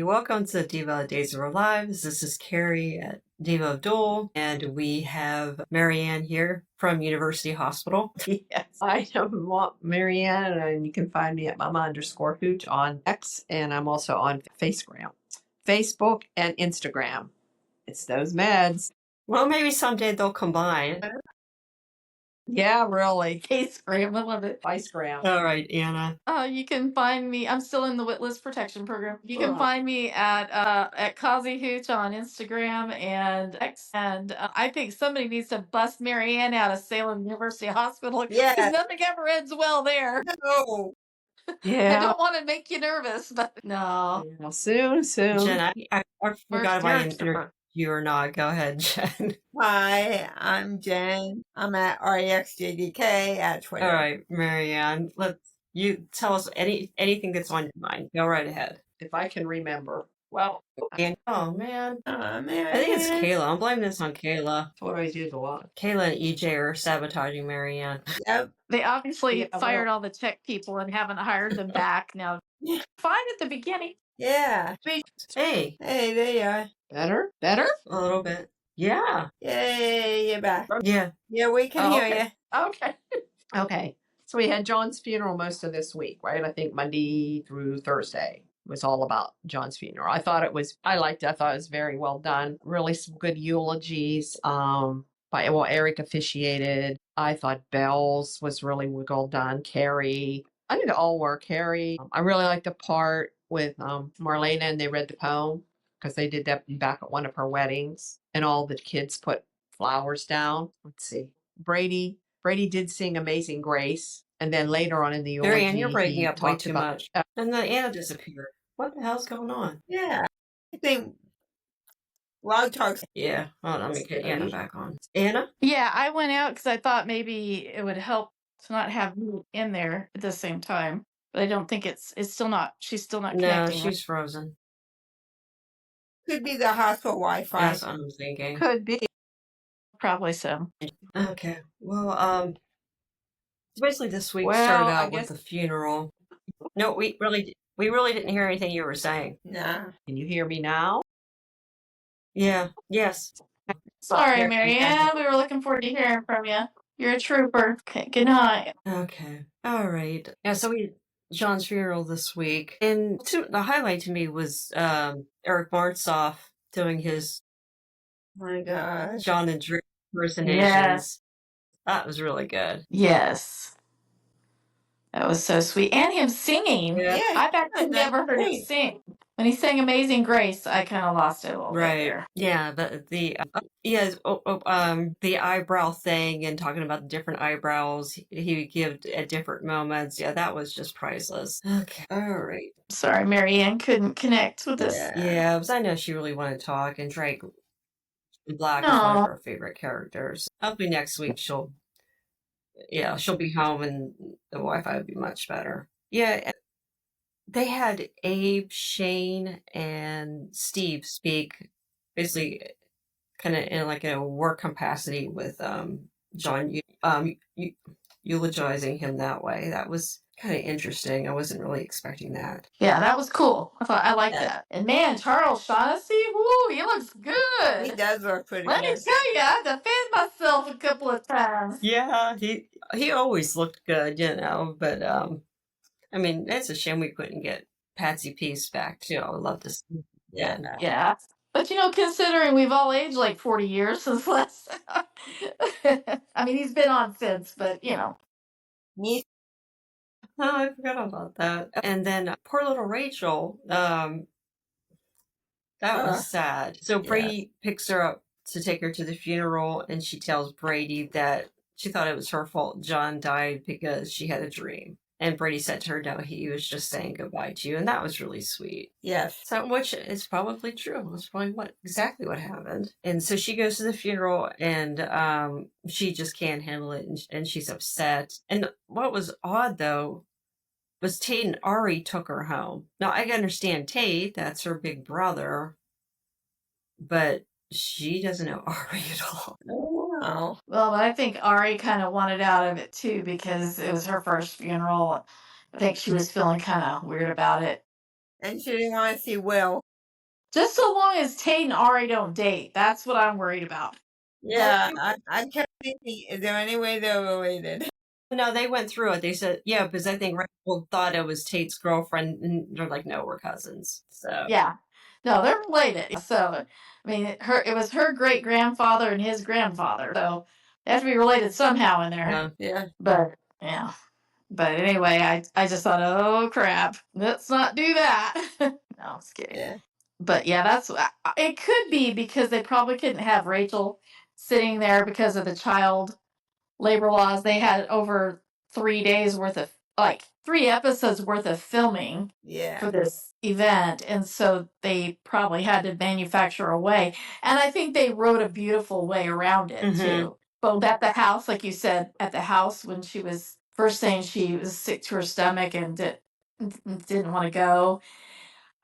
Welcome to Diva Days of Our Lives. This is Carrie at Diva of DOOL, and we have Marianne here from University Hospital. Yes, I am Marianne, and you can find me at mama_hooch on X, and I'm also on Facebook, and Instagram. It's those meds. Well, maybe someday they'll combine. Yeah, really. Facegram, I love it. Icegram. All right, Anna. You can find me. I'm still in the Witless Protection Program. You can find me at Kazi Hooch on Instagram and X. And I think somebody needs to bust Marianne out of Salem University Hospital Yeah. because nothing ever ends well there. No. I Yeah. don't want to make you nervous, but no. Yeah, soon. Jen, I forgot if I Derek's introduced you or not. Go ahead, Jen. Hi, I'm Jenn. I'm at REXJDK at Twitter. All right, Marianne, you tell us anything that's on your mind. Go right ahead. If I can remember. Well, Oh, man. Man. I think it's Kayla. I'm blaming this on Kayla. that's what I do a lot. Kayla and EJ are sabotaging Marianne. Yep. They obviously Yeah, fired all the tech people and haven't hired them back now. Fine at the beginning. Yeah. Hey, Hey, there you are. Better? a little bit. Yeah. Yay, you're back. Yeah. Yeah, we can hear okay. you. Okay. Okay. So we had John's funeral most of this week, right? I think Monday through Thursday was all about John's funeral. I thought it was very well done. Really some good eulogies. Eric officiated. I thought Belle's was really well done. Carrie. I think they all were. Carrie. I really liked the part with Marlena, and they read the poem because they did that back at one of her weddings, and all the kids put flowers down. Let's see. Brady did sing Amazing Grace. And then later on in the eulogy, Marianne, you're breaking up way talked too about- much. And then Anna disappeared. What the hell's going on? Yeah. I think Log Talks. Yeah. Hold on, let me get Anna back on. Anna? Yeah, I went out because I thought maybe it would help to not have me in there at the same time. But I don't think it's still not. She's still not No, connecting. she's frozen. Could be the hospital Wi-Fi. That's what I'm thinking. Could be. Probably so. Okay. Well, basically this week Well, started I out with guess- the funeral. No, we really didn't hear anything you were saying. Nah. Can you hear me now? Yeah. Yes. Sorry, Here- Marianne. We were looking forward to hearing from you. You're a trooper. Okay, good night. Okay. All right. Yeah, so John's funeral this week. And the highlight to me was Eric Martzoff doing his Oh my gosh. John and Drew impersonations. Yes. That was really good. Yes. That was so sweet. And him singing. Yeah. I've actually never heard him sing. When he sang Amazing Grace, I kind of lost it a little bit there. Yeah, the eyebrow thing and talking about the different eyebrows he would give at different moments. Yeah, that was just priceless. Okay. All right. Sorry, Marianne couldn't connect with us. Yeah, because I know she really wanted to talk, and Drake Black is one of her favorite characters. Hopefully next week she'll be home and the Wi-Fi would be much better. Yeah, they had Abe, Shane, and Steve speak basically kind of in like a work capacity with John, eulogizing him that way. That was kind of interesting. I wasn't really expecting that. Yeah, that was cool. I liked that. And man, Charles Shaughnessy, woo, he looks good. He does look pretty Let me good. tell you, I defended myself a couple of times. Yeah, he always looked good, but I mean, it's a shame we couldn't get Patsy Peace back too. I would love to see. Yeah. But considering we've all aged like 40 years since last I mean, he's been on since, but Me. Oh, I forgot about that. And then poor little Rachel, that was sad. So Brady picks her up to take her to the funeral, and she tells Brady that she thought it was her fault John died because she had a dream. And Brady said to her, no, he was just saying goodbye to you. And that was really sweet. Yes. So, which is probably true. It's probably exactly what happened. And so she goes to the funeral, and she just can't handle it, and she's upset. And what was odd, though, was Tate and Ari took her home. Now, I can understand Tate. That's her big brother. But she doesn't know Ari at all. Wow. Well, but I think Ari kind of wanted out of it too because it was her first funeral. I think she was feeling kind of weird about it. And she didn't want to see Will. Just so long as Tate and Ari don't date. That's what I'm worried about. Yeah, I kept thinking, is there any way they're related? No, they went through it. They said, yeah, because I think Rachel thought it was Tate's girlfriend, and they're like, no, we're cousins. So Yeah. No, they're related. So, I mean, it was her great grandfather and his grandfather. So they have to be related somehow in there. Yeah. But yeah. But anyway, I just thought, oh crap, let's not do that. No, I'm just kidding. Yeah. But yeah, that's it. Could be because they probably couldn't have Rachel sitting there because of the child labor laws. They had over 3 days worth of, like, 3 episodes worth of filming Yeah. for this event, and so they probably had to manufacture a way. And I think they wrote a beautiful way around it too. Both at the house, like you said, at the house when she was first saying she was sick to her stomach and didn't want to go.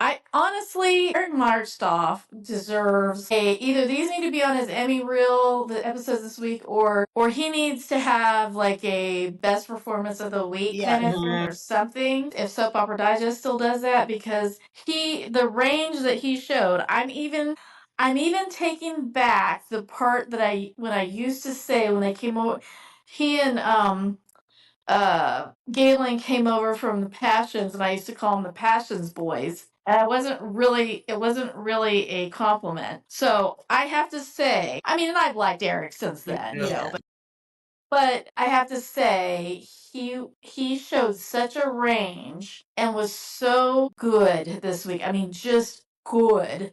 I honestly, Eric Marstoff deserves either these need to be on his Emmy reel, the episodes this week, or he needs to have like a best performance of the week kind of thing or something. If Soap Opera Digest still does that, because the range that he showed, I'm even taking back the part that when I used to say when they came over, he and Galen came over from the Passions, and I used to call them the Passions boys. And it wasn't really a compliment. So I have to say, I mean, and I've liked Eric since then, you know, but I have to say he showed such a range and was so good this week. I mean, just good,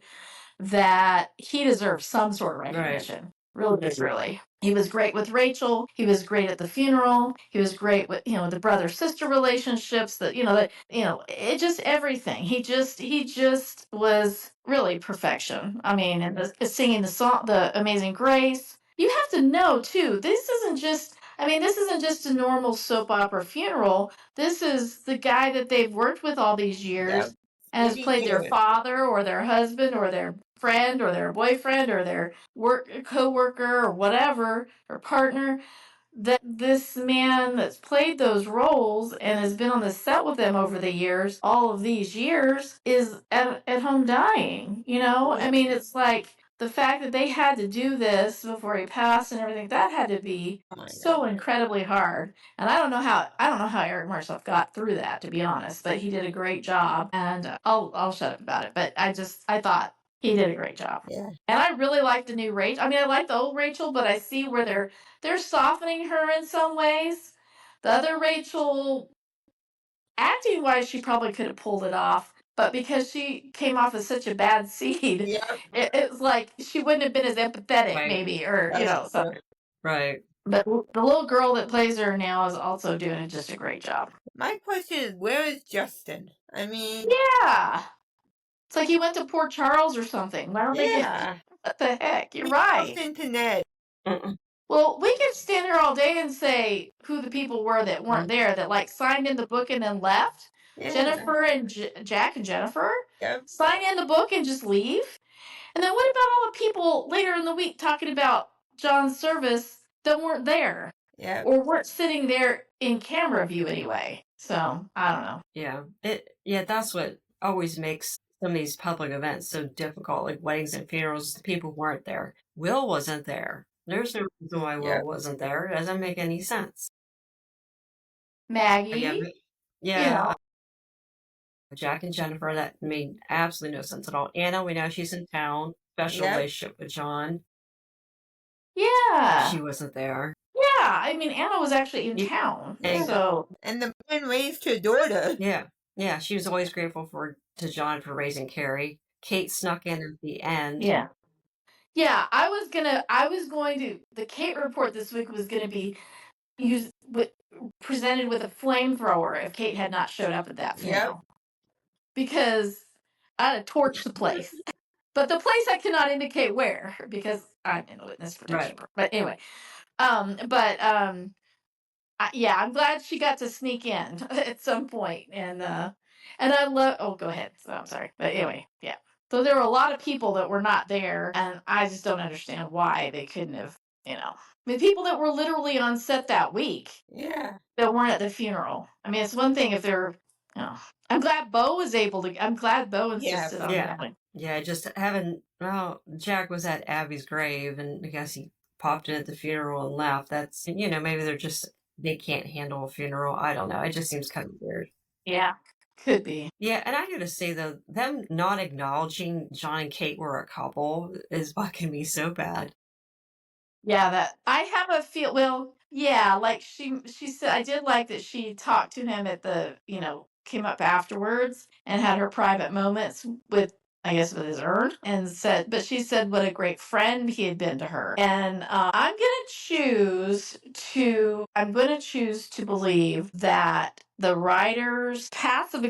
that he deserves some sort of recognition. Really, really. He was great with Rachel. He was great at the funeral. He was great with, the brother sister relationships. It just everything. He just was really perfection. I mean, and singing the song, the Amazing Grace. You have to know too. This isn't just a normal soap opera funeral. This is the guy that they've worked with all these years. And has played their father or their husband or their friend or their boyfriend or their co-worker or whatever, or partner. That this man that's played those roles and has been on the set with them over the years, all of these years, is at home dying. I mean, it's like the fact that they had to do this before he passed and everything, that had to be so incredibly hard. And I don't know how Eric Marsoff got through that, to be honest, but he did a great job. And I'll shut up about it. But I thought he did a great job. Yeah. And I really like the new Rachel. I mean, I like the old Rachel, but I see where they're softening her in some ways. The other Rachel, acting wise, she probably could have pulled it off. But because she came off as such a bad seed, it's like she wouldn't have been as empathetic, maybe, or so. Right. But the little girl that plays her now is also doing just a great job. My question is, where is Justin? I mean, yeah, it's like he went to Port Charles or something. Why don't they get? What the heck? You're right. To Ned. Well, we could stand here all day and say who the people were that weren't there, that like signed in the book and then left. Yeah. Jennifer and Jack and Jennifer sign in the book and just leave. And then what about all the people later in the week talking about John's service that weren't there? Yeah. Or weren't sitting there in camera view anyway. So I don't know. Yeah. That's what always makes some of these public events so difficult, like weddings and funerals. The people weren't there. Will wasn't there. There's no reason why Will wasn't there. It doesn't make any sense. Maggie. Yeah. Jack and Jennifer, that made absolutely no sense at all. Anna, we know she's in town. Special relationship with John. Yeah. She wasn't there. Yeah. I mean, Anna was actually in town. And the man raised her daughter. Yeah. She was always grateful to John for raising Carrie. Kate snuck in at the end. Yeah. Yeah, the Kate report this week was going to be presented with a flamethrower if Kate had not showed up at that funeral. Because I'd have torched the place. But the place I cannot indicate where, because I'm in a witness protection. Right. But anyway, I'm glad she got to sneak in at some point. And I love, go ahead. So I'm sorry. But anyway, yeah. So there were a lot of people that were not there, and I just don't understand why they couldn't have, I mean, people that were literally on set that week. Yeah. That weren't at the funeral. I mean, it's one thing if they're I'm glad Bo was able to. I'm glad Bo insisted on Yeah. going. Yeah, just having, well, Jack was at Abby's grave, and I guess he popped in at the funeral and left. That's, maybe they can't handle a funeral. I don't know. It just seems kind of weird. Yeah, could be. Yeah, and I gotta say, though, them not acknowledging John and Kate were a couple is bugging me so bad. Yeah, that I have a feel. Well, yeah, like she said, I did like that she talked to him at the, came up afterwards and had her private moments with, I guess, with his urn, and said, but she said what a great friend he had been to her. And I'm going to choose to believe that the writers passive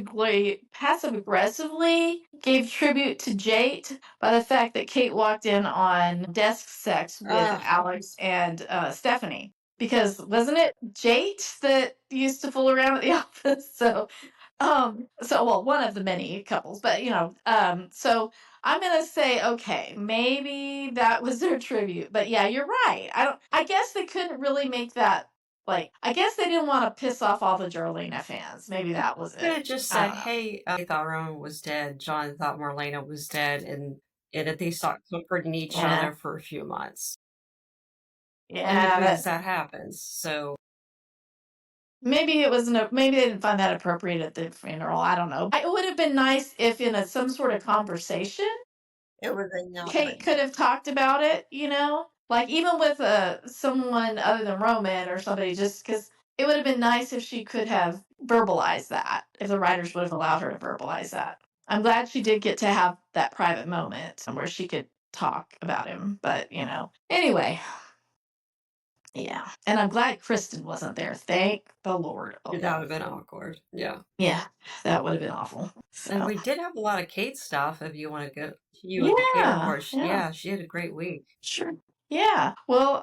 aggressively gave tribute to Jate by the fact that Kate walked in on desk sex with Alex and Stephanie. Because wasn't it Jate that used to fool around at the office? So one of the many couples, but so I'm gonna say, okay, maybe that was their tribute. But yeah, you're right. I guess they couldn't really make that, like, I guess they didn't want to piss off all the Jorlina fans. Maybe that was Could have it. just I said, don't know. hey, I thought Roman was dead. John thought Marlena was dead, and that they stopped comforting each Yeah. other for a few months. Yeah, Because that happens. So maybe maybe they didn't find that appropriate at the funeral. I don't know. It would have been nice if in some sort of conversation, It was a Kate could have talked about it, like even with someone other than Roman or somebody, just because it would have been nice if she could have verbalized that, if the writers would have allowed her to verbalize that. I'm glad she did get to have that private moment where she could talk about him, but anyway. Yeah. And I'm glad Kristen wasn't there. Thank the Lord. that would have been awkward. Yeah. Yeah, that would have been awful. And So, we did have a lot of Kate stuff if you want to go. Kate report. She had a great week. Sure. Yeah. Well,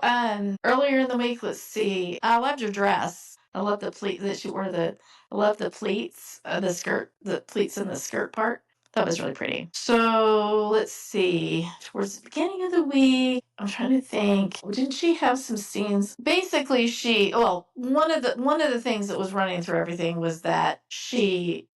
earlier in the week, let's see. I loved your dress. I love the pleat that she wore. I love the pleats, the pleats in the skirt part. That was really pretty. So let's see. Towards the beginning of the week, I'm trying to think. Didn't she have some scenes? Basically, one of the things that was running through everything was that she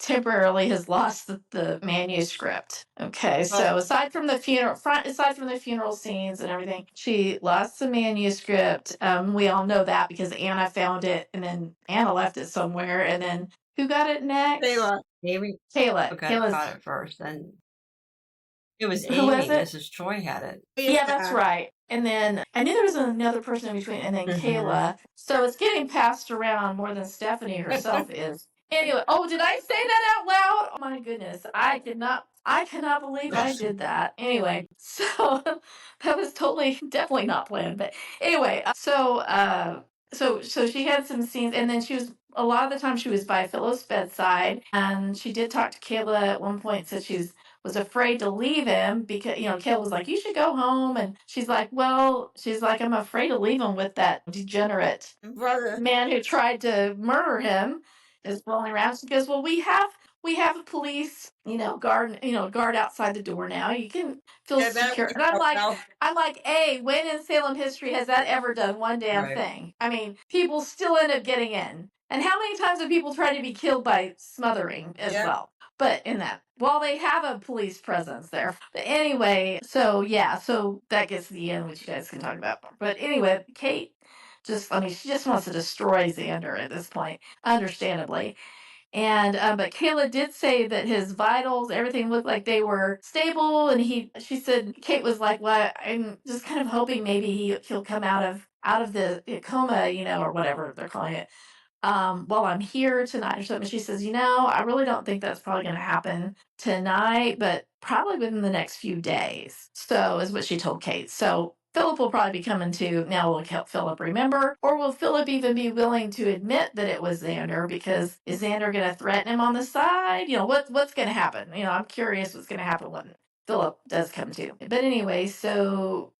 temporarily has lost the manuscript. Okay, so aside from the funeral scenes and everything, she lost the manuscript. We all know that because Anna found it, and then Anna left it somewhere, and then who got it next? Amy. Kayla. Got it first, and it was Amy. Who was it? Mrs. Troy had it. Yeah, that's right. And then I knew there was another person in between, and then Kayla. So it's getting passed around more than Stephanie herself is. Anyway, did I say that out loud? Oh my goodness, I cannot believe I did that. Anyway, so that was definitely not planned. But anyway, so she had some scenes, and then a lot of the time she was by Philip's bedside, and she did talk to Kayla at one point. Said was afraid to leave him because, Kayla was like, you should go home. And she's like, I'm afraid to leave him with that degenerate man who tried to murder him is rolling around. She goes, well, we have a police, guard outside the door now. You can feel secure. And I'm like, when in Salem history has that ever done one damn thing? I mean, people still end up getting in. And how many times have people tried to be killed by smothering as well? But while they have a police presence there. But anyway, so that gets to the end, which you guys can talk about. But anyway, Kate she just wants to destroy Xander at this point, understandably. And but Kayla did say that his vitals, everything looked like they were stable, and she said Kate was like, well, I'm just kind of hoping maybe he'll come out of the coma, or whatever they're calling it, while I'm here tonight or something. She says, I really don't think that's probably going to happen tonight, but probably within the next few days. So is what she told Kate. So Philip will probably be coming to. Now, will Philip remember? Or will Philip even be willing to admit that it was Xander? Because is Xander going to threaten him on the side? What's going to happen? I'm curious what's going to happen when Philip does come to. But anyway, so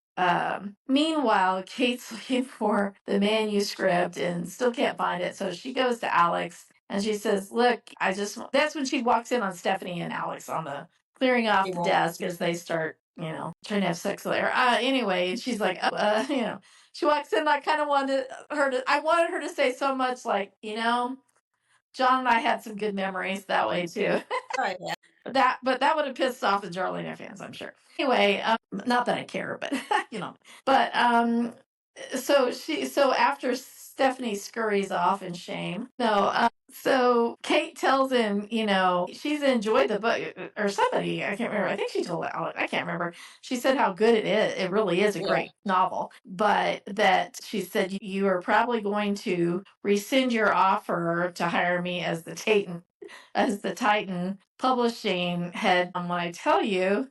meanwhile, Kate's looking for the manuscript and still can't find it. So she goes to Alex and she says, look, that's when she walks in on Stephanie and Alex on the clearing off the desk as they start, trying to have sex with her. Anyway, she's like, she walks in. I wanted her to say so much like, John and I had some good memories that way too. Oh, yeah. But that would have pissed off the Jarlina fans, I'm sure. Anyway, not that I care, but you know. But so after Stephanie scurries off in shame, so Kate tells him, she's enjoyed the book, or somebody, I can't remember. I think she told Alec, I can't remember. She said how good it is. It really is a great novel, but that she said you are probably going to rescind your offer to hire me as the Titan publishing head when I tell you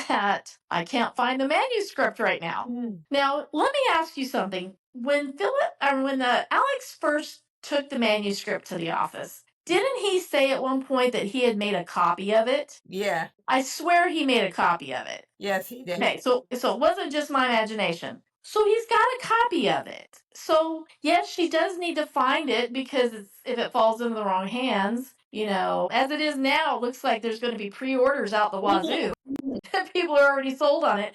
that I can't find the manuscript right now. Now, let me ask you something. When Alex first took the manuscript to the office, didn't he say at one point that he had made a copy of it? Yeah. I swear he made a copy of it. Yes, he did. Okay, so it wasn't just my imagination. So he's got a copy of it. So yes, she does need to find it because if it falls into the wrong hands, as it is now, it looks like there's going to be pre-orders out the wazoo. People are already sold on it.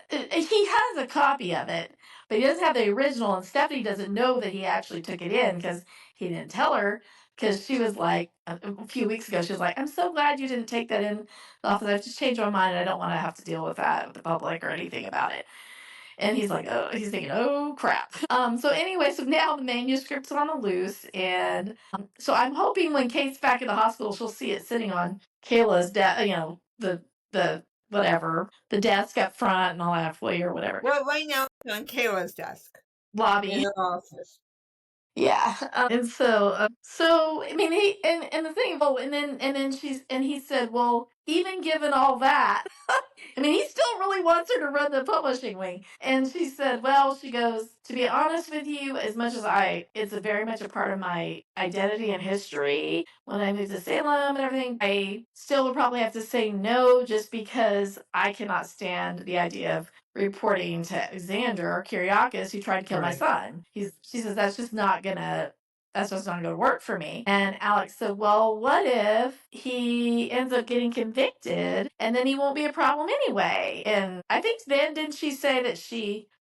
He has a copy of it, but he doesn't have the original, and Stephanie doesn't know that he actually took it in because he didn't tell her. Because she was like, a few weeks ago, she was like, I'm so glad you didn't take that in the office. I've just changed my mind. I don't want to have to deal with that with the public or anything about it. And he's like, he's thinking, oh crap. So anyway, so now the manuscript's on the loose. And so I'm hoping when Kate's back in the hospital, she'll see it sitting on Kayla's desk, the whatever, the desk up front and all that way or whatever. Well, right now it's on Kayla's desk. Lobby. In her office. Yeah. And so I mean, and the thing, and he said, well, even given all that, I mean, he still really wants her to run the publishing wing. And she said, well, she goes, to be honest with you, as much as it's very much a part of my identity and history. When I moved to Salem and everything, I still would probably have to say no, just because I cannot stand the idea of reporting to Xander Kyriakis, who tried to kill my son. She says that's just not gonna work for me. And Alex said, well, what if he ends up getting convicted and then he won't be a problem anyway? And I think then, didn't she say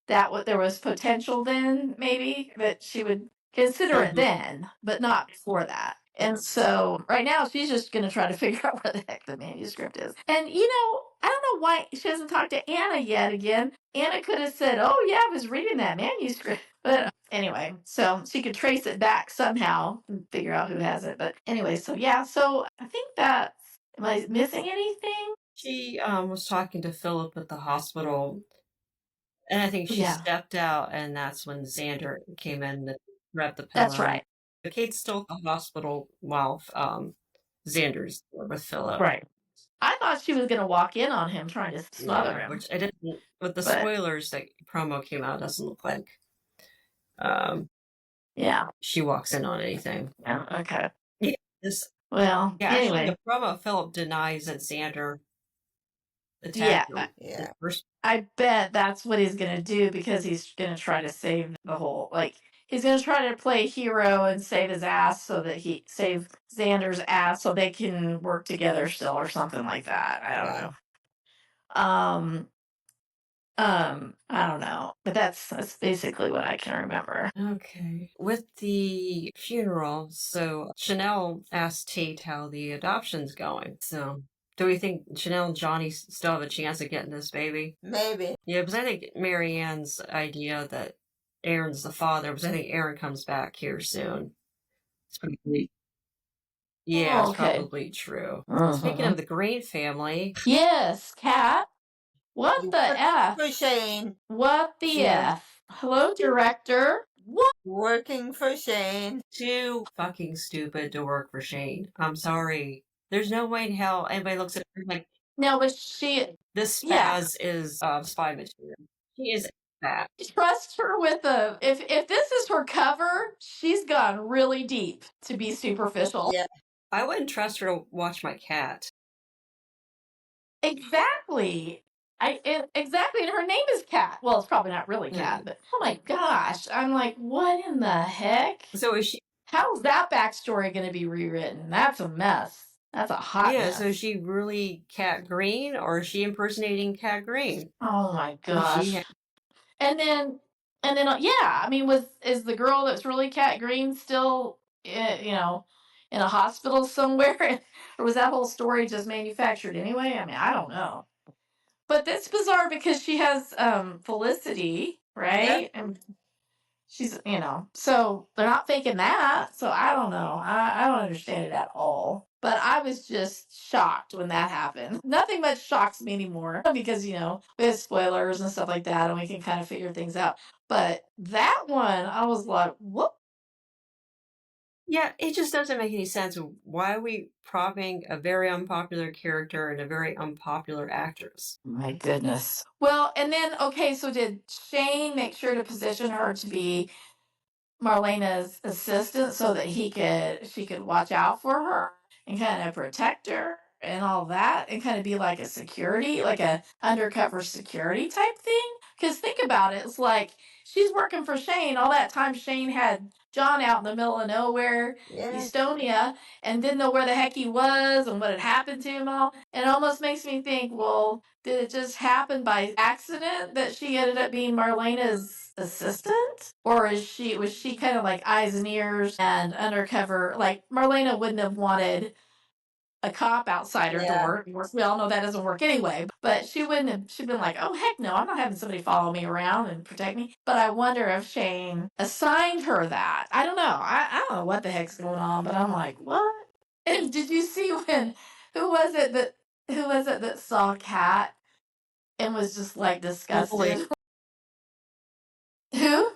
that there was potential then, maybe, that she would consider it then, but not before that. And so right now she's just going to try to figure out where the heck the manuscript is. And I don't know why she hasn't talked to Anna yet again. Anna could have said, oh yeah, I was reading that manuscript. But anyway, so she could trace it back somehow and figure out who has it. But anyway, so yeah, so I think am I missing anything? She was talking to Philip at the hospital, and I think she stepped out, and that's when Xander came in to grab the pillow. That's right. Kate's still at the hospital while Xander's with Philip. Right. I thought she was going to walk in on him trying to smother him. Which I didn't, with the spoilers that promo came out, it doesn't look like she walks in on anything. Oh, okay. Yeah, anyway. Actually, the promo, Philip denies that Xander attacked him. Yeah. I bet that's what he's going to do, because he's going to try to save the whole, he's going to try to play hero and save his ass save Xander's ass so they can work together still or something like that. I don't know. I don't know, but that's basically what I can remember. Okay. With the funeral, so Chanel asked Tate how the adoption's going. So do we think Chanel and Johnny still have a chance of getting this baby? Maybe. Yeah, because I think Marianne's idea that Aaron's the father, because I think Aaron comes back here soon. It's probably, it's probably true. Speaking of the Green family. Yes, Kat. What the F? For Shane. What the F? Hello, director. What? Working for Shane. Too fucking stupid to work for Shane. I'm sorry. There's no way in hell anybody looks at her like, no, but this spaz is spy material. She is that. Trust her with if this is her cover, she's gone really deep to be superficial. Yeah. I wouldn't trust her to watch my cat. Exactly. Exactly, and her name is Kat. Well, it's probably not really Kat, but oh my gosh, I'm like, what in the heck? So is she? How's that backstory going to be rewritten? That's a mess. That's a hot mess. So is she really Cat Green, or is she impersonating Cat Green? Oh my gosh. And then And then, I mean, is the girl that's really Cat Green still, in a hospital somewhere? Or was that whole story just manufactured anyway? I mean, I don't know. But that's bizarre because she has Felicity, right? And she's, so they're not faking that. So I don't know. I don't understand it at all. But I was just shocked when that happened. Nothing much shocks me anymore because, we have spoilers and stuff like that and we can kind of figure things out. But that one, I was like, what? Yeah, it just doesn't make any sense. Why are we propping a very unpopular character and a very unpopular actress? My goodness. Well, and then, okay, so did Shane make sure to position her to be Marlena's assistant so that she could watch out for her and kind of protect her and all that and kind of be like a security, like a undercover security type thing? Because think about it, it's like she's working for Shane all that time. Shane had John out in the middle of nowhere, Estonia, and didn't know where the heck he was and what had happened to him all. And it almost makes me think, well, did it just happen by accident that she ended up being Marlena's assistant? Or was she kind of like eyes and ears and undercover? Like Marlena wouldn't have wanted a cop outside her door. We all know that doesn't work anyway. But she'd been like, oh heck no, I'm not having somebody follow me around and protect me. But I wonder if Shane assigned her that. I don't know. I don't know what the heck's going on, but I'm like, what? And did you see when who was it that saw Cat and was just like disgusted? Who?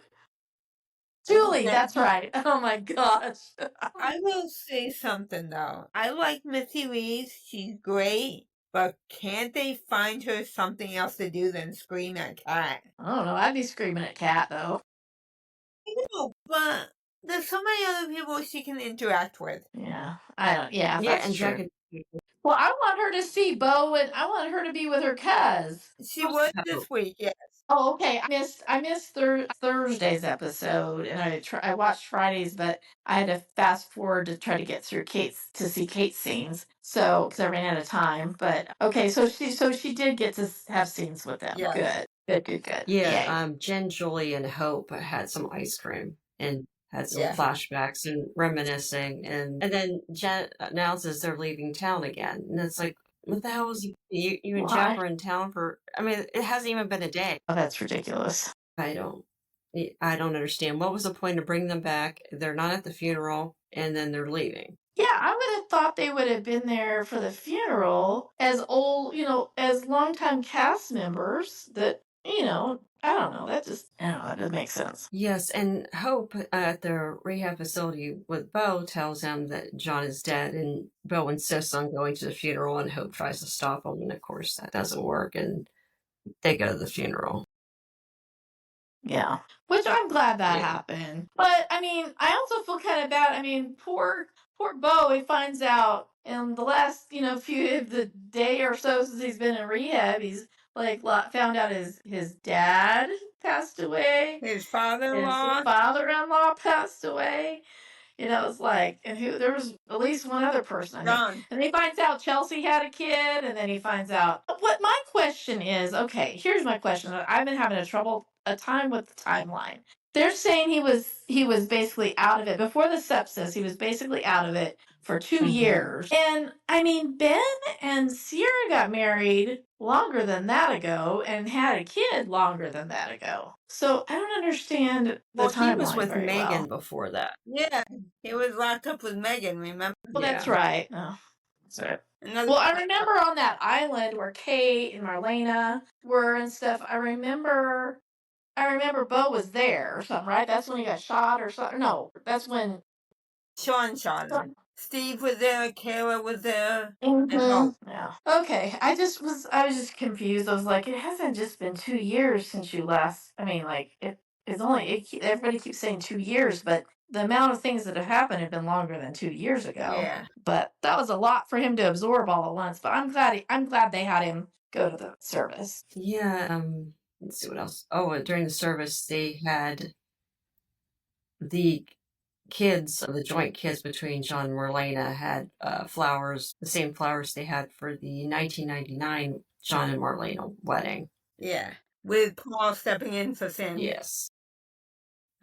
Julie, that's right. Oh my gosh. I will say something though. I like Missy Reeves. She's great. But can't they find her something else to do than scream at Cat? I don't know. I'd be screaming at Cat though. No, but there's so many other people she can interact with. Yeah. I don't. Yeah, Yeah, that's and true. Jack Well, I want her to see Bo, and I want her to be with her cuz. She was this week, yes. Oh, okay. I missed Thursday's episode, and I watched Friday's, but I had to fast forward to try to get through Kate's scenes. So because I ran out of time. But okay, so she did get to have scenes with them. Yeah. Good. Yeah, Yay. Jen, Julie, and Hope had some ice cream and had some Yeah. flashbacks and reminiscing, and then Jen announces they're leaving town again, and it's like, what the hell was you and Jeff Why? were in town for? I mean, it hasn't even been a day. Oh, that's ridiculous. I don't understand. What was the point of bringing them back? They're not at the funeral, and then they're leaving. Yeah, I would have thought they would have been there for the funeral as as longtime cast members that, I don't know, that doesn't make sense. Yes, and Hope at the rehab facility with Bo tells him that John is dead, and Bo insists on going to the funeral, and Hope tries to stop him, and of course that doesn't work, and they go to the funeral. Yeah, which I'm glad that Yeah. happened. But I mean, I also feel kind of bad. I mean, poor Bo. He finds out in the last the day or so since he's been in rehab, he's like found out his dad passed away. His His father-in-law. father-in-law passed away. It's like, and there was at least one other person. I think. John. And he finds out Chelsea had a kid, and then he finds out. What my question is, okay, here's my question. I've been having a time with the timeline. They're saying he was basically out of it before the sepsis. He was basically out of it for 2 Mhm. years. And I mean, Ben and Sierra got married longer than that ago and had a kid longer than that ago. So I don't understand the Well, timeline he was with very Megan well. before that. Yeah, he was locked up with Megan, remember? Well, that's Yeah. right. Oh, that's right. Another Well, I remember on that island where Kate and Marlena were and stuff. I remember Bo was there or something, right? That's when he got shot or something. No, that's when. Sean shot him. Steve was there, Kayla was there. Yeah. Okay. I was just confused. I was like, it hasn't just been 2 years since you last. I mean, like everybody keeps saying 2 years, but the amount of things that have happened have been longer than 2 years ago. Yeah. But that was a lot for him to absorb all at once. But I'm glad they had him go to the service. Yeah. Let's see what else. Oh, during the service, they had the kids, the joint kids between John and Marlena had flowers, the same flowers they had for the 1999 John and Marlena wedding. Yeah. With Paul stepping in for Sandy. Yes.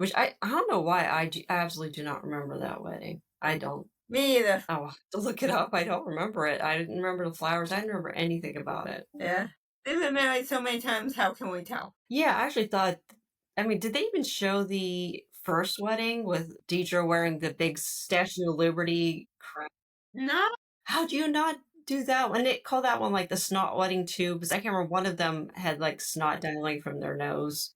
Which I don't know why I absolutely do not remember that wedding. I don't. Me either. I'll have to look it up. I don't remember it. I didn't remember the flowers. I didn't remember anything about it. Yeah. They've been married so many times, how can we tell? Yeah, I actually thought, I mean, did they even show the first wedding with Deidre wearing the big Statue of Liberty crown? No. How do you not do that one? They call that one like the snot wedding too, because I can't remember, one of them had like snot dangling from their nose.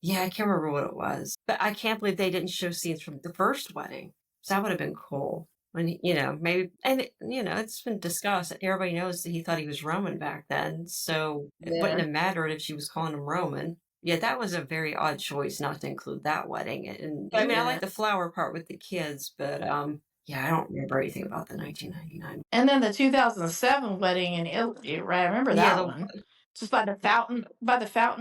Yeah, I can't remember what it was. But I can't believe they didn't show scenes from the first wedding. So that would have been cool. When, maybe, and, it's been discussed. Everybody knows that he thought he was Roman back then. So it wouldn't have mattered if she was calling him Roman. Yeah, that was a very odd choice not to include that wedding. And I mean, I like the flower part with the kids, but yeah, I don't remember anything about the 1999. And then the 2007 wedding in Italy, right? I remember that one. Just by the fountain.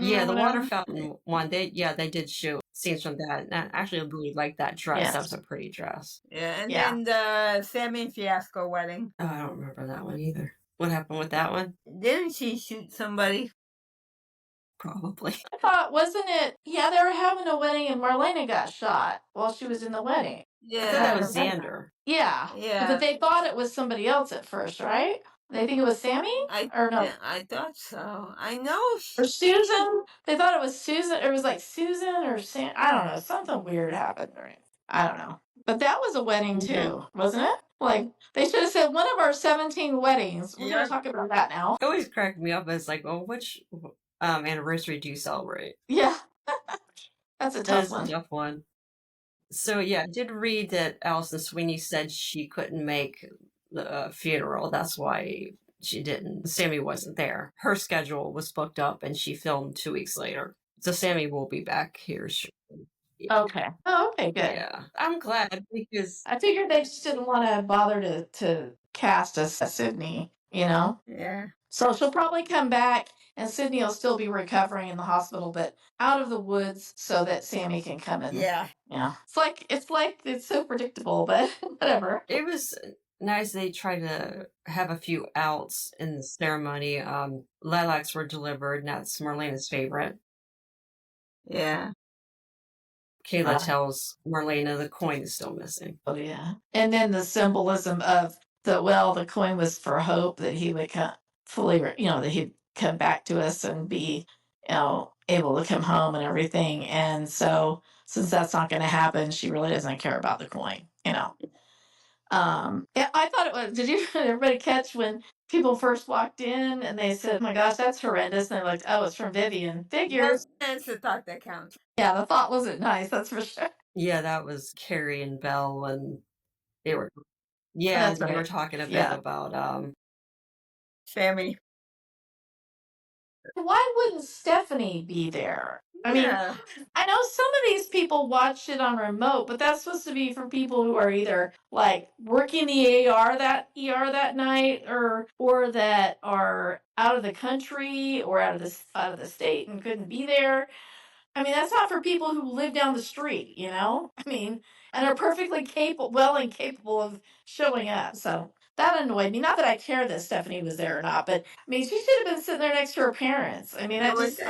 Yeah, the water fountain one. They did show scenes from that. And I actually really liked that dress. Yes. That was a pretty dress. Yeah, and then the Sammy Fiasco wedding. Oh, I don't remember that one either. What happened with that one? Didn't she shoot somebody? Probably. I thought, wasn't it? Yeah, they were having a wedding and Marlena got shot while she was in the wedding. Yeah. I thought that was Xander. Yeah. But they thought it was somebody else at first, right? They think it was Sammy? Or no? I thought so. I know. Or Susan? They thought it was Susan. Or it was like Susan or Sam. I don't know. Something weird happened. Right? I don't know. But that was a wedding too, wasn't it? Like, they should have said one of our 17 weddings. We're going to talk about that now. It always cracked me up as like, well, which anniversary do you celebrate? Yeah. That's a tough one. That's a tough one. So yeah, I did read that Alison Sweeney said she couldn't make the funeral. That's why she didn't. Sammy wasn't there. Her schedule was booked up and she filmed 2 weeks later. So Sammy will be back here shortly. Yeah. Okay. Oh, okay, good. Yeah. I'm glad, because I figured they just didn't want to bother to cast us Sydney, Yeah. So she'll probably come back and Sydney will still be recovering in the hospital, but out of the woods so that Sammy can come in. Yeah. Yeah. It's like it's so predictable, but whatever. It was nice they tried to have a few outs in the ceremony. Lilacs were delivered, and that's Marlena's favorite. Yeah. Kayla tells Marlena the coin is still missing. Oh, yeah. And then the symbolism of the coin was for hope that he would come fully, that he'd come back to us and be, able to come home and everything. And so since that's not going to happen, she really doesn't care about the coin, Yeah, I thought it was, did everybody catch when people first walked in and they said, oh my gosh, that's horrendous. And they're like, oh, it's from Vivian. Figures. That's the thought that counts. Yeah, the thought wasn't nice, that's for sure. Yeah, that was Carrie and Belle, and they were, they were talking a bit about Sammy. Why wouldn't Stephanie be there? I mean, I know some of these people watched it on remote, but that's supposed to be for people who are either like working the ER that night, or that are out of the country or out of the state and couldn't be there. I mean, that's not for people who live down the street, I mean, and are perfectly capable of showing up. So that annoyed me. Not that I care that Stephanie was there or not, but I mean, she should have been sitting there next to her parents. I mean, that just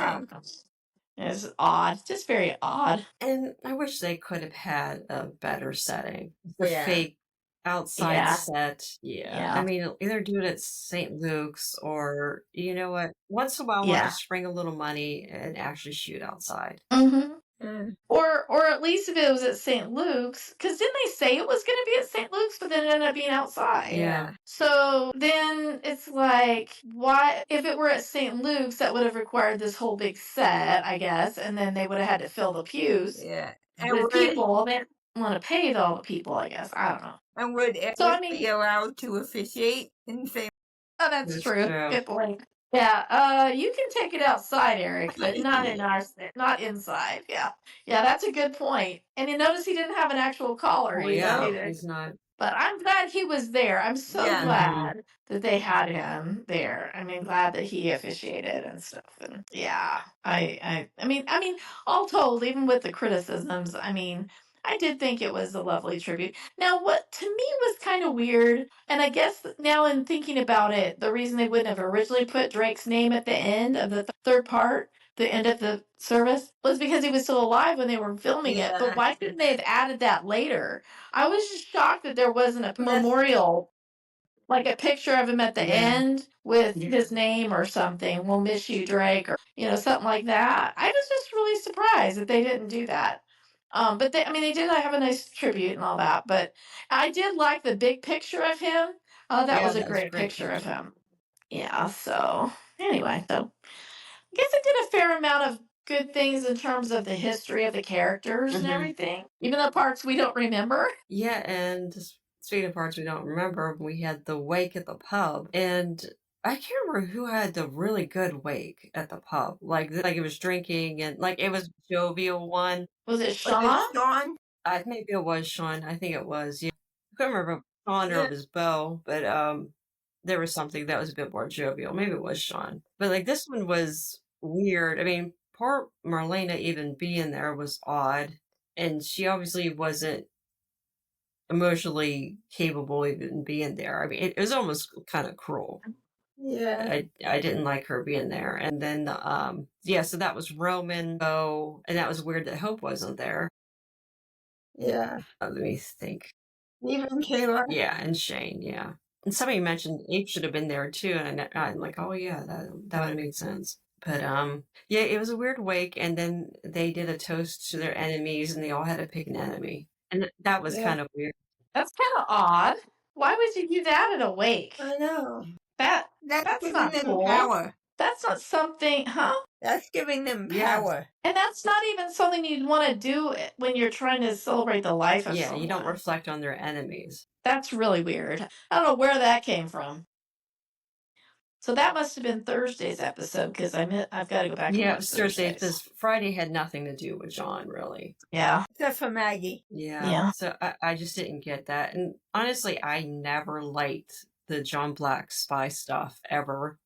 it's odd. Just very odd. And I wish they could have had a better setting. The fake outside set. Yeah. I mean, either do it at St. Luke's, or, you know what? Once in a while, we'll just spring a little money and actually shoot outside. Mm-hmm. Or at least if it was at St. Luke's, because didn't they say it was going to be at St. Luke's, but then it ended up being outside? Yeah. So then it's like, why? If it were at St. Luke's, that would have required this whole big set, I guess, and then they would have had to fill the pews. Yeah. And with people, they want to pay all the people, I guess. I don't know. And would Eric be allowed to officiate in St. Oh, that's true. Good point. Yeah, you can take it outside, Eric, but not inside. Yeah, that's a good point. And you notice he didn't have an actual collar. He's not. But I'm glad he was there. I'm so glad that they had him there. I mean, glad that he officiated and stuff. And I mean, all told, even with the criticisms, I mean, I did think it was a lovely tribute. Now, what to me was kind of weird, and I guess now in thinking about it, the reason they wouldn't have originally put Drake's name at the end of the third part the end of the service was because he was still alive when they were filming it. But why couldn't they have added that later? I was just shocked that there wasn't a memorial, like a picture of him at the end with his name or something. We'll miss you, Drake, or something like that. I was just really surprised that they didn't do that. But they did have a nice tribute and all that. But I did like the big picture of him. That was a great picture of him. Yeah. So anyway, so I guess I did a fair amount of good things in terms of the history of the characters and everything, even the parts we don't remember. Yeah, and speaking of parts we don't remember, we had the wake at the pub, and I can't remember who had the really good wake at the pub. Like it was drinking, and like it was jovial one. Was it Sean? Sean? Maybe it was Sean. I think it was. Yeah, I couldn't remember Sean or it was Bo, but there was something that was a bit more jovial. Maybe it was Sean, but like this one was weird. I mean, poor Marlena even being there was odd, and she obviously wasn't emotionally capable even being there. I mean, it was almost kind of cruel. Yeah. I didn't like her being there. And then so that was Roman, Bo, and that was weird that Hope wasn't there. Yeah. Let me think. Even Kayla. Yeah, and Shane, yeah. And somebody mentioned Abe should have been there too, and I'm like, oh yeah, that would have made sense. But yeah, it was a weird wake, and then they did a toast to their enemies, and they all had to pick an enemy, and that was kind of weird. That's kind of odd. Why would you do that at a wake? I know. That's giving not them cool. power. That's not something, huh? That's giving them power. And that's not even something you'd want to do when you're trying to celebrate the life of someone. You don't reflect on their enemies. That's really weird. I don't know where that came from. So that must have been Thursday's episode because I've got to go back and watch Thursday. Because Friday had nothing to do with John, really. Yeah. Except for Maggie. Yeah. So I just didn't get that. And honestly, I never liked the John Black spy stuff ever.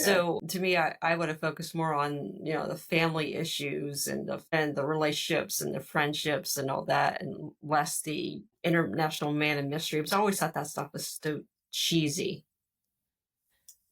So to me, I would have focused more on, the family issues and the relationships and the friendships and all that, and less the international man of mystery. Because I always thought that stuff was so cheesy.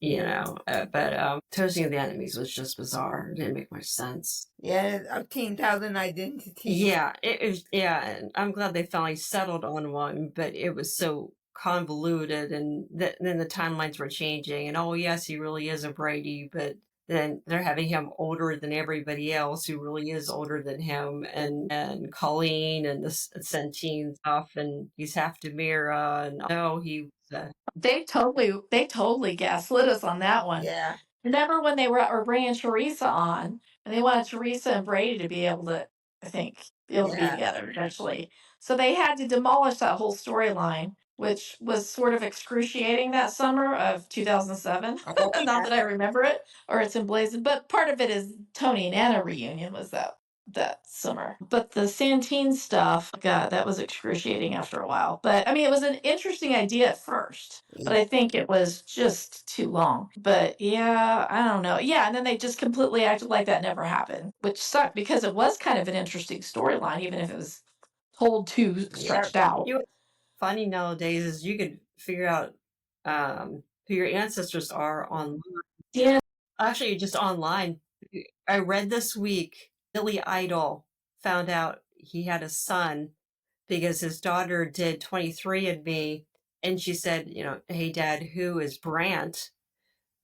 But Toasting of the Enemies was just bizarre. It didn't make much sense. Yeah, of 10,000 identities. Yeah, it was. Yeah, and I'm glad they finally settled on one, but it was so convoluted, and then the timelines were changing. And oh yes, he really is a Brady, but then they're having him older than everybody else who really is older than him, and Colleen and the Centene stuff, and he's half Demira, and no, he was. They totally gaslit us on that one. Yeah. Remember when they were bringing Teresa on, and they wanted Teresa and Brady to be able to, I think, be together eventually. So they had to demolish that whole storyline, which was sort of excruciating that summer of 2007. Not that I remember it, or it's emblazoned, but part of it is Tony and Anna reunion was that summer. But the Santine stuff, God, that was excruciating after a while. But I mean, it was an interesting idea at first, but I think it was just too long. But yeah, I don't know. Yeah, and then they just completely acted like that never happened, which sucked because it was kind of an interesting storyline, even if it was told too stretched out. Funny nowadays is you could figure out who your ancestors are online. Yeah. Actually, just online. I read this week, Billy Idol found out he had a son because his daughter did 23andMe, and she said, hey, Dad, who is Brant?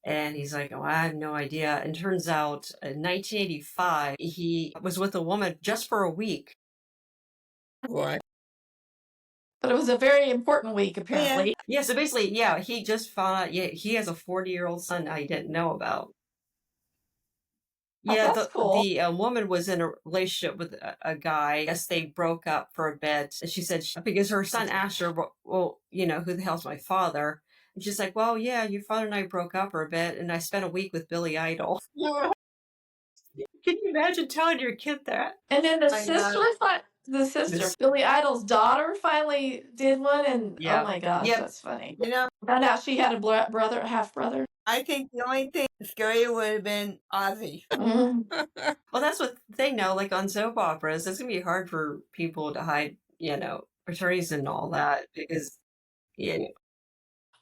And he's like, oh, I have no idea. And turns out in 1985, he was with a woman just for a week. What? But it was a very important week, apparently. Yeah, so basically, he just found out, he has a 40-year-old son I didn't know about. Yeah, that's cool. The woman was in a relationship with a guy. I guess they broke up for a bit. And she said, because her son asked her, well, who the hell's my father? And she's like, well, yeah, your father and I broke up for a bit, and I spent a week with Billy Idol. Can you imagine telling your kid that? And then the sister, Billy Idol's daughter, finally did one, and oh my gosh, that's funny. Found out she had a half brother. I think the only thing scary would have been Ozzy. Well, that's what they know, like on soap operas. It's going to be hard for people to hide, attorneys and all that, because,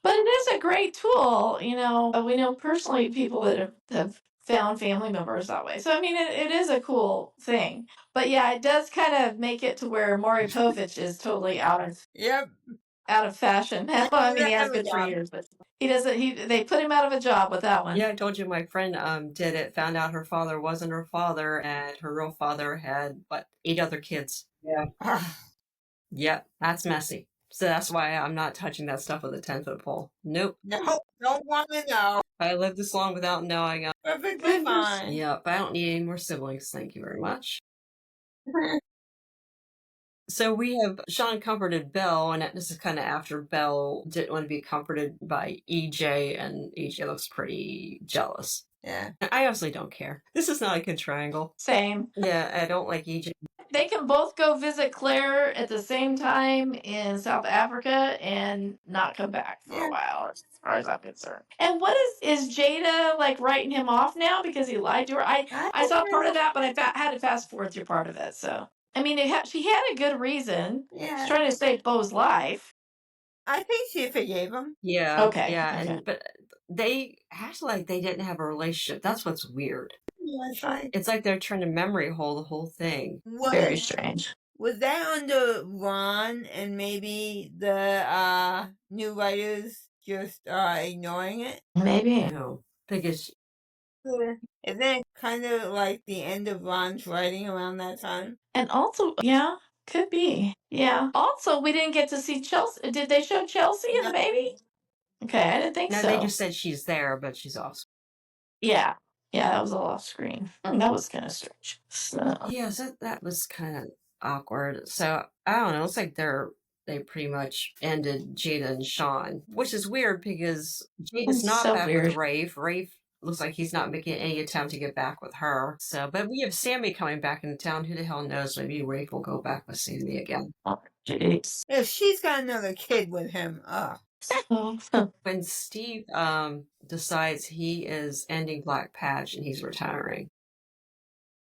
But it is a great tool. We know personally people that have found family members that way. So, I mean, it is a cool thing. But yeah, it does kind of make it to where Maury Povich is totally out of fashion now. I mean, he has been for years, but he doesn't. They put him out of a job with that one. Yeah, I told you my friend did it. Found out her father wasn't her father, and her real father had 8 other kids. Yeah. Yeah, that's messy. So that's why I'm not touching that stuff with a 10-foot pole. Nope. No, don't want to know. I lived this long without knowing. Perfectly fine. Yep, I don't need any more siblings. Thank you very much. So we have Sean comforted Belle, and this is kind of after Belle didn't want to be comforted by EJ, and EJ looks pretty jealous. Yeah. I honestly don't care. This is not a good triangle. Same. Yeah, I don't like EJ. They can both go visit Claire at the same time in South Africa and not come back for a while, as far as I'm concerned. And what is Jada like writing him off now because he lied to her? I saw part of that, but I had to fast forward through part of it. So I mean, she had a good reason. Yeah. She's trying to save Beau's life. I think she forgave him. Yeah. Okay. Yeah, okay. but they acted like they didn't have a relationship. That's what's weird. It's like they're trying to memory hole the whole thing. Very strange. Was that under Ron and maybe the new writers just ignoring it? Maybe. No, because Isn't it kind of like the end of Ron's writing around that time? And also, yeah, could be. Yeah. Also, we didn't get to see Chelsea. Did they show Chelsea and the baby? Okay, I didn't think no, so. they just said she's there, but she's off. Yeah. Yeah, that was all off screen. That was kind of strange. So. Yeah, so that was kind of awkward. So I don't know. It's like they pretty much ended Jada and Sean, which is weird because Jada's not so back weird. with Rafe. Rafe looks like he's not making any attempt to get back with her. So, but we have Sammy coming back into town. Who the hell knows? Maybe Rafe will go back with Sammy again. Oh, jeez. If she's got another kid with him, When Steve decides he is ending Black Patch and he's retiring.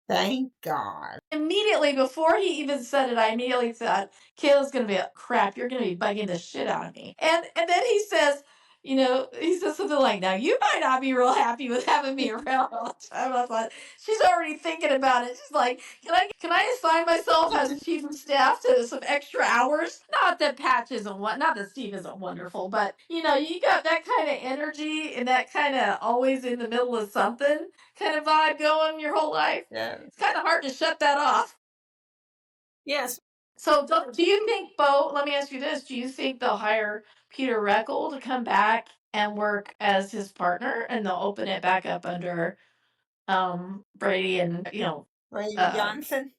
thank God. Immediately, before he even said it, I immediately thought, Kayla's going to be crap. You're going to be bugging the shit out of me. And then he says, he says something like, now, you might not be real happy with having me around all the time. I thought, she's already thinking about it. She's like, can I assign myself as chief of staff to some extra hours? Not that Patch isn't not that Steve isn't wonderful, but, you got that kind of energy and that kind of always in the middle of something kind of vibe going your whole life. Yeah. It's kind of hard to shut that off. Yes. So do you think, Beau, let me ask you this, do you think they'll hire Peter Reckle to come back and work as his partner and they'll open it back up under Brady and, Brady Johnson?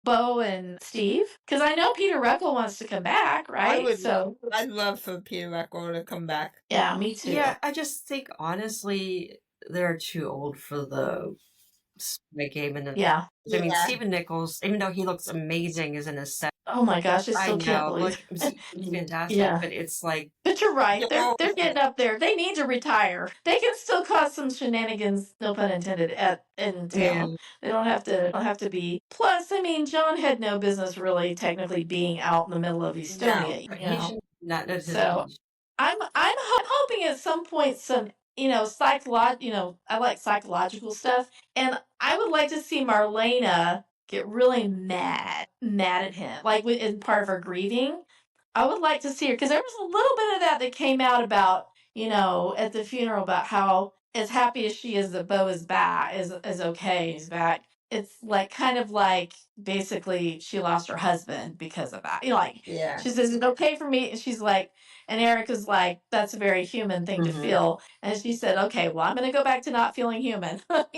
Beau and Steve? Because I know Peter Reckle wants to come back, right? I'd love for Peter Reckle to come back. Yeah, me too. Yeah, I just think, honestly, they're too old for the spy game. Yeah. I mean, Stephen Nichols, even though he looks amazing, is in his set. Oh my gosh, I still can't know, believe he's fantastic, Yeah. but it's like... But you're right. They're getting up there. They need to retire. They can still cause some shenanigans, no pun intended, in town. Yeah. They don't have to be. Plus, I mean, John had no business really technically being out in the middle of Estonia. No, he should not know his So age. I'm hoping at some point some I like psychological stuff, and I would like to see Marlena get really mad at him, like in part of her grieving. I would like to see her because there was a little bit of that came out about at the funeral about how as happy as she is that Beau is back is okay, he's back. It's like kind of like basically she lost her husband because of that. Yeah. She says it's okay for me, and she's like, and Eric is like, that's a very human thing to feel. And she said, okay, well, I'm going to go back to not feeling human, But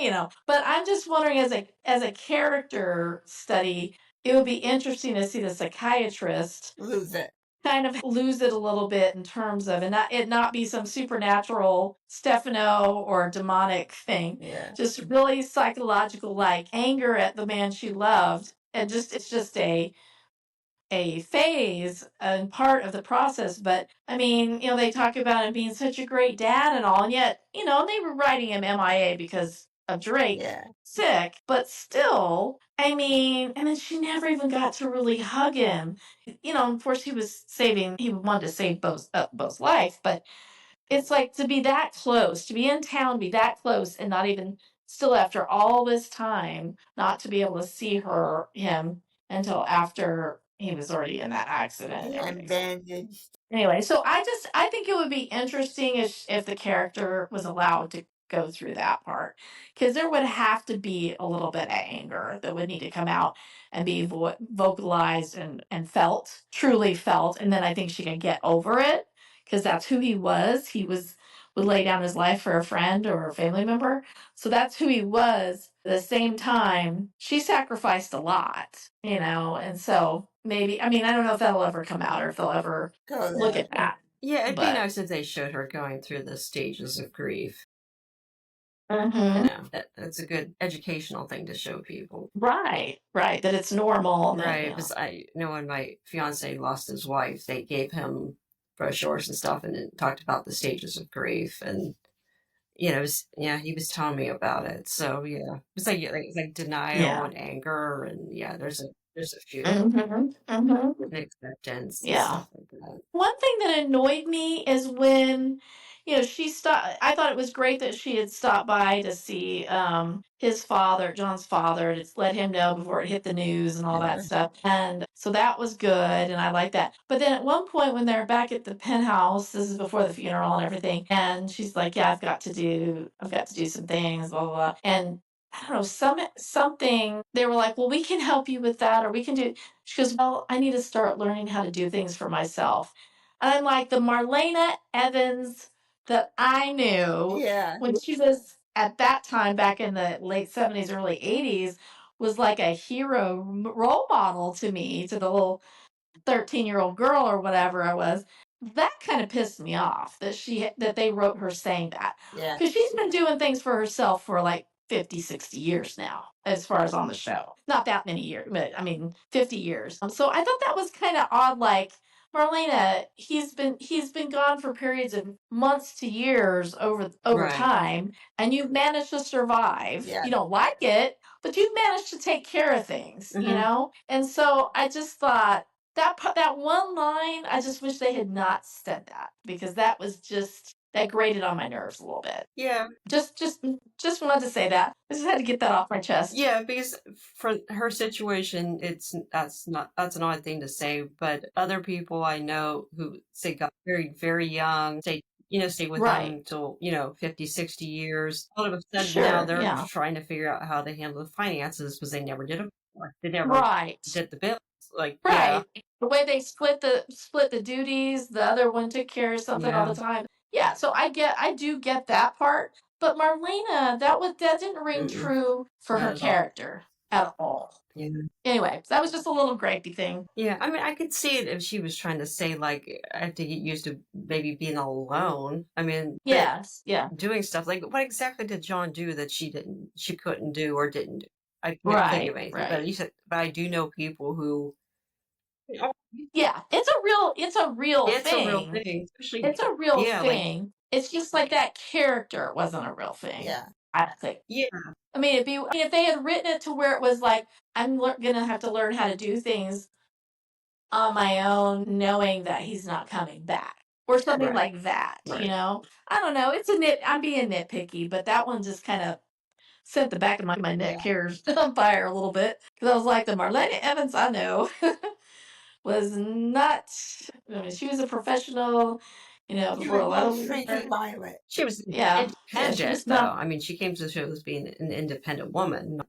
I'm just wondering as a character study, it would be interesting to see the psychiatrist lose it. Kind of lose it a little bit in terms of, and it not be some supernatural Stefano or demonic thing. Yeah. Just really psychological, like anger at the man she loved. And it's just a phase and part of the process. But I mean, they talk about him being such a great dad and all, and yet, they were writing him MIA because of Drake Yeah. sick, but still, I mean, and then she never even got to really hug him. Of course, he wanted to save Bo's life, but it's like to be that close, to be in town, be that close, and not even still after all this time, not to be able to see him until after he was already in that accident and And everything. bandaged. Anyway, so I think it would be interesting if the character was allowed to go through that part, because there would have to be a little bit of anger that would need to come out and be vocalized and felt, truly felt, and then I think she can get over it, because that's who he was. Would lay down his life for a friend or a family member, so that's who he was. At the same time, she sacrificed a lot, and so maybe, I don't know if that'll ever come out or if they'll ever look at that. Yeah, it'd be But nice if they showed her going through the stages of grief. Mhm. That's a good educational thing to show people. Right, that it's normal. And that, Right, because I know when my fiance lost his wife, they gave him brochures and stuff, and it talked about the stages of grief, and he was telling me about it. So yeah, it's like denial Yeah. and anger, and there's a few Mhm. Mhm. and acceptance and Yeah. stuff like that. One thing that annoyed me is when, she stopped. I thought it was great that she had stopped by to see his father, John's father, to let him know before it hit the news and all that Yeah. stuff. And so that was good, and I like that. But then at one point when they're back at the penthouse, this is before the funeral and everything, and she's like, "Yeah, I've got to do some things, blah blah blah." And I don't know, something they were like, "Well, we can help you with that, or we can do." She goes, "Well, I need to start learning how to do things for myself." And I'm like, the Marlena Evans that I knew Yeah. when she was at that time back in the late 70s, early 80s, was like a hero role model to me, to the little 13-year-old girl or whatever I was. That kind of pissed me off that they wrote her saying that, Yeah. because she's been doing things for herself for like 50, 60 years now, as far as on the show. Not that many years, but 50 years. So I thought that was kind of odd. Like, Marlena, he's been gone for periods of months to years over Right. time, and you've managed to survive. Yeah. You don't like it, but you've managed to take care of things, Mhm. And so I just thought that one line, I just wish they had not said that, because that grated on my nerves a little bit. Yeah. Just wanted to say that. I just had to get that off my chest. Yeah, because for her situation, that's an odd thing to say, but other people I know who say got very, very young, stay with Right. them till, 50, 60 years. All of a sudden Sure, now they're yeah. trying to figure out how to handle the finances because they never did it before. They never Right. did the bills. Like, yeah. Right. The way they split the duties, the other one took care of something all Yeah. the time. Yeah, so I do get that part, but Marlena, that didn't ring Mm-mm. true for Not her at all. character at all. Yeah. Anyway, that was just a little gripey thing. Yeah, I mean, I could see it if she was trying to say, like, I have to get used to maybe being alone. I mean, but Yes, yeah. doing stuff like what exactly did John do that she couldn't do or didn't do? I can't think of anything. But Right. you said, but I do know people who. Yeah, it's a real It's a real thing. thing, especially. It's a real Yeah, like thing. It's just like that character wasn't a real thing. Yeah. I think. yeah, I mean, if they had written it to where it was like, I'm gonna have to learn how to do things on my own, knowing that he's not coming back, or something Right. like that. Right. I don't know. I'm being nitpicky, but that one just kind of sent the back of my neck Yeah. hairs on fire a little bit, because I was like, the Marlena Evans I know was not. I mean, she was a professional, She for a was lot no of straight to Violet. She was yeah, she independent was though. not. I mean, she came to the show as being an independent woman.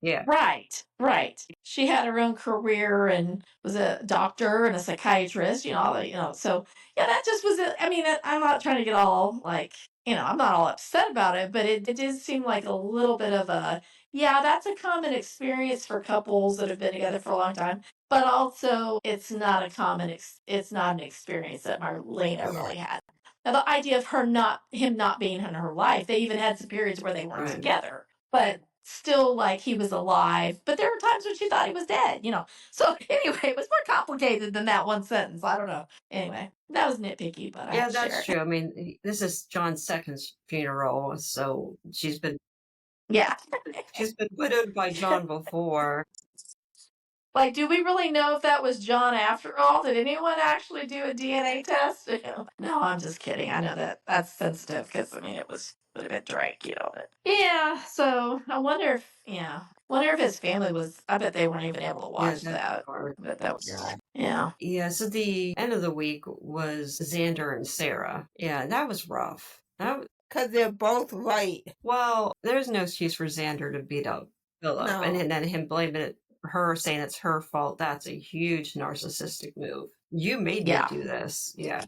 Yeah. Right. She had her own career and was a doctor and a psychiatrist, all that. So yeah, that just was it. I mean, I'm not trying to get all like, I'm not all upset about it, but it did seem like a little bit of yeah, that's a common experience for couples that have been together for a long time. But also, it's not it's not an experience that Marlena Yeah. really had. Now, the idea of him not being in her life, they even had some periods where they weren't Right. together, but still, like, he was alive. But there were times when she thought he was dead. So anyway, it was more complicated than that one sentence. I don't know. Anyway, that was nitpicky, but I Yeah, have to share that's it. true. I mean, this is John's second funeral, so she's been Yeah. She's been widowed by John before. Like, do we really know if that was John after all? Did anyone actually do a DNA test? No, I'm just kidding. I know that that's sensitive because I mean it would have been Drake, But yeah, so I wonder if his family was. I bet they weren't even able to watch that. Hard. But that was yeah. So the end of the week was Xander and Sarah. Yeah, that was rough. Because they're both right. Well, there's no excuse for Xander to beat up Philip, No. and then him blaming it her, saying it's her fault. That's a huge narcissistic move. You made me do this. Yeah.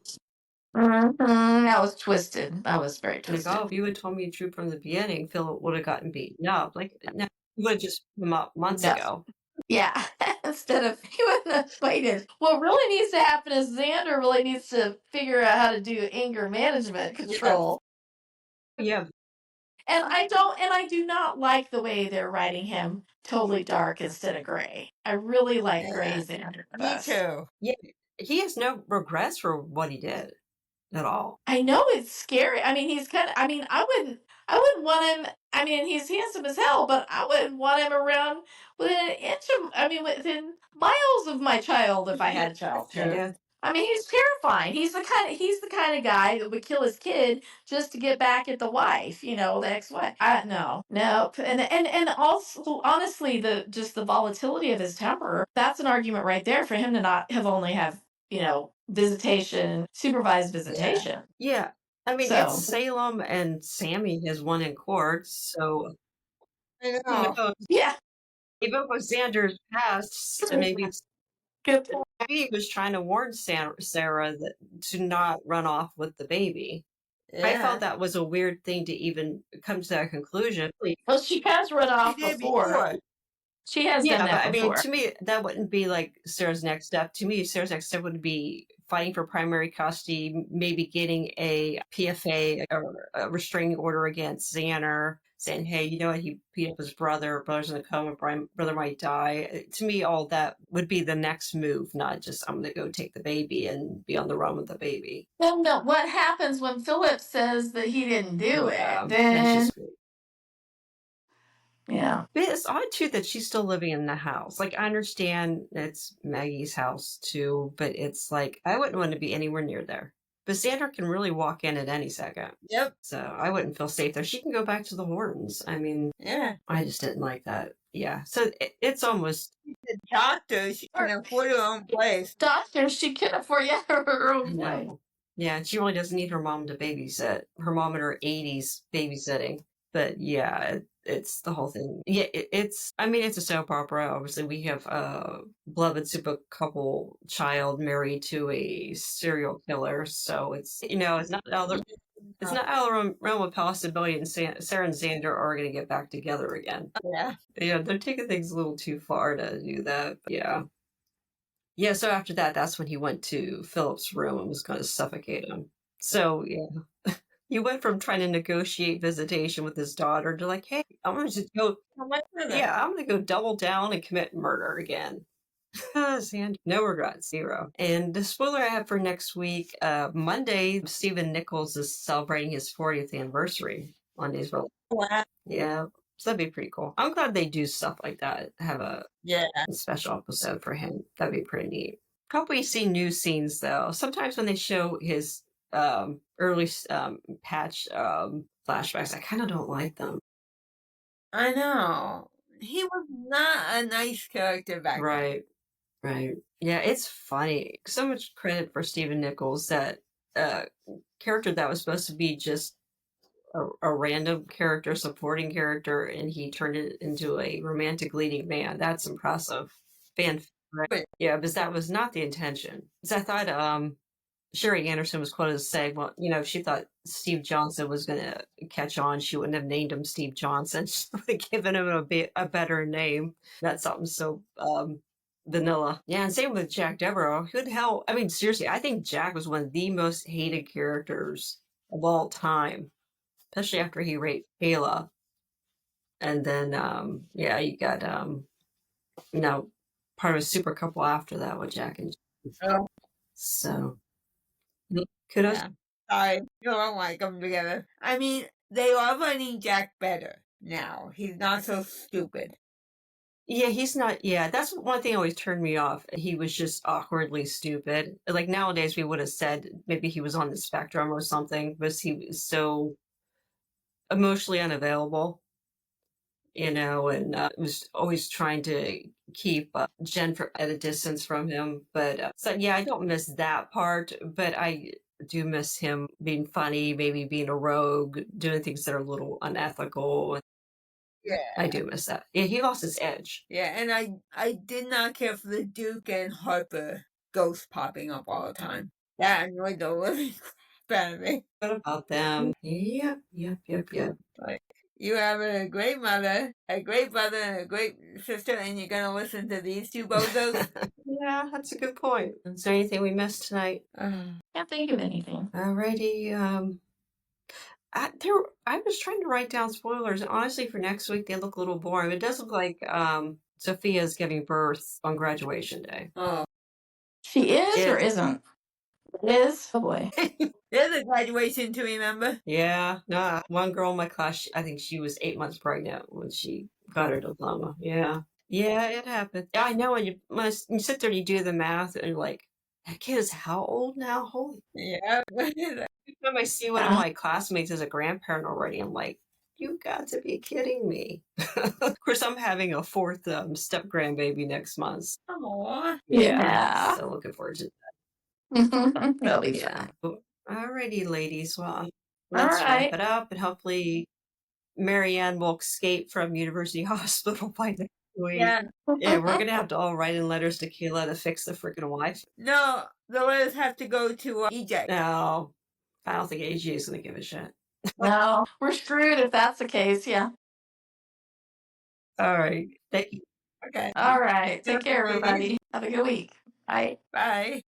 That was twisted. That was very twisted. Like, oh, if you had told me the truth from the beginning, Philip would have gotten beaten up. Like, no, you would have just put him up months ago. Yeah, instead of he wouldn't have waited. What really needs to happen is Xander really needs to figure out how to do anger management control. Yeah. And I do not like the way they're writing him totally dark instead of gray. I really like gray Xander. Me too. Yeah, he has no regrets for what he did at all. I know it's scary. I mean, he's kind of. I mean, I wouldn't want him. I mean, he's handsome as hell, but I wouldn't want him around within an inch of. I mean, within miles of my child if I had a child. Yeah. I mean, he's terrifying. He's the kind of guy that would kill his kid just to get back at the wife, the ex-wife. No. And also, honestly, the volatility of his temper, that's an argument right there for him to not have only have, visitation, supervised visitation. Yeah. I mean, it's Salem and Sammy has won in court, so I know. Yeah. Even with Xander's past, maybe Good. he was trying to warn Sarah that to not run off with the baby. Yeah. I felt that was a weird thing to even come to that conclusion. Well, she has run off before. She has done that before. I mean, to me, that wouldn't be like Sarah's next step. To me, Sarah's next step would be fighting for primary custody, maybe getting a PFA or a restraining order against Xander, saying, hey, you know what, he beat up his brother's in a coma, brother might die. To me, all that would be the next move, not just I'm going to go take the baby and be on the run with the baby. Well, no, what happens when Philip says that he didn't do it? Then yeah. But it's odd, too, that she's still living in the house. Like, I understand it's Maggie's house, too, but it's like, I wouldn't want to be anywhere near there. But Xander can really walk in at any second. Yep. So I wouldn't feel safe there. She can go back to the Hortons. I mean, I just didn't like that. Yeah. So it's almost... The doctor, she can afford her own place. Doctor, she can afford her own place. Yeah, she really doesn't need her mom to babysit. Her mom in her 80s babysitting. But yeah, it's the whole thing. Yeah, it's a soap opera. Obviously, we have a beloved super couple child married to a serial killer. So it's, it's not out of the realm of possibility, and Sarah and Xander are going to get back together again. Yeah. Yeah, they're taking things a little too far to do that. But yeah. Yeah, so after that's when he went to Philip's room and was going to suffocate him. So, yeah. He went from trying to negotiate visitation with his daughter to like, hey, I'm going to go. I'm going to go double down and commit murder again. Xander, no regrets, zero. And the spoiler I have for next week, Monday, Stephen Nichols is celebrating his 40th anniversary on his role. Wow. Yeah, so that'd be pretty cool. I'm glad they do stuff like that. Have a special episode for him. That'd be pretty neat. Hope we see new scenes though. Sometimes when they show his early patch flashbacks, I kind of don't like them. I know. He was not a nice character back then. Right. Yeah, it's funny. So much credit for Stephen Nichols, that character that was supposed to be just a random character, supporting character, and he turned it into a romantic leading man. That's impressive. Right? Yeah, because that was not the intention. Because I thought Sherry Anderson was quoted as saying, well, she thought Steve Johnson was going to catch on. She wouldn't have named him Steve Johnson. She would have given him a better name. That's something so vanilla. Yeah, and same with Jack Devereaux. Who the hell? I mean, seriously, I think Jack was one of the most hated characters of all time, especially after he raped Kayla. And then, you got, part of a super couple after that with Jack and Oh. So, kudos. Yeah. Sorry, you don't like them together. I mean, they are running Jack better. now. He's not so stupid. Yeah, he's not. Yeah, that's one thing always turned me off. He was just awkwardly stupid. Like nowadays, we would have said maybe he was on the spectrum or something, because he was so emotionally unavailable, and was always trying to keep Jenn at a distance from him. But so yeah, I don't miss that part, but I do miss him being funny, maybe being a rogue, doing things that are a little unethical. Yeah. I do miss that. Yeah, he lost his edge. Yeah, and I did not care for the Duke and Harper ghost popping up all the time. That annoyed the living crap out of me. What about them? Yep. Like, you have a great mother, a great brother, and a great sister, and you're gonna listen to these two bozos? Yeah, that's a good point. Is there anything we missed tonight? Can't think of anything. Alrighty. I was trying to write down spoilers, and honestly, for next week they look a little boring. It does look like Sophia's giving birth on graduation day. Oh. She is or isn't? Is? Oh boy. There's a graduation to remember. Yeah, nah. One girl in my class, I think she was 8 months pregnant when she got her diploma. Yeah, it happened. I know when you sit there and you do the math, and you're like, that kid is how old now? Holy! Yeah. Every time I see one of my classmates as a grandparent already, I'm like, you got to be kidding me. Of course, I'm having a fourth step grandbaby next month. Aw. Yeah. So looking forward to that. That'll be Yeah. fun. Alrighty, ladies. Well, let's All wrap right. it up, and hopefully Marianne will escape from University Hospital by next week. Yeah. Yeah, we're gonna have to all write in letters to Keila to fix the freaking Wi-Fi. No, the letters have to go to EJ. No, I don't think AG is gonna give a shit. No, we're screwed if that's the case. Yeah. All right. Thank you. Okay. All right. Take Take care, care, everybody. Have a good week. Bye. Bye.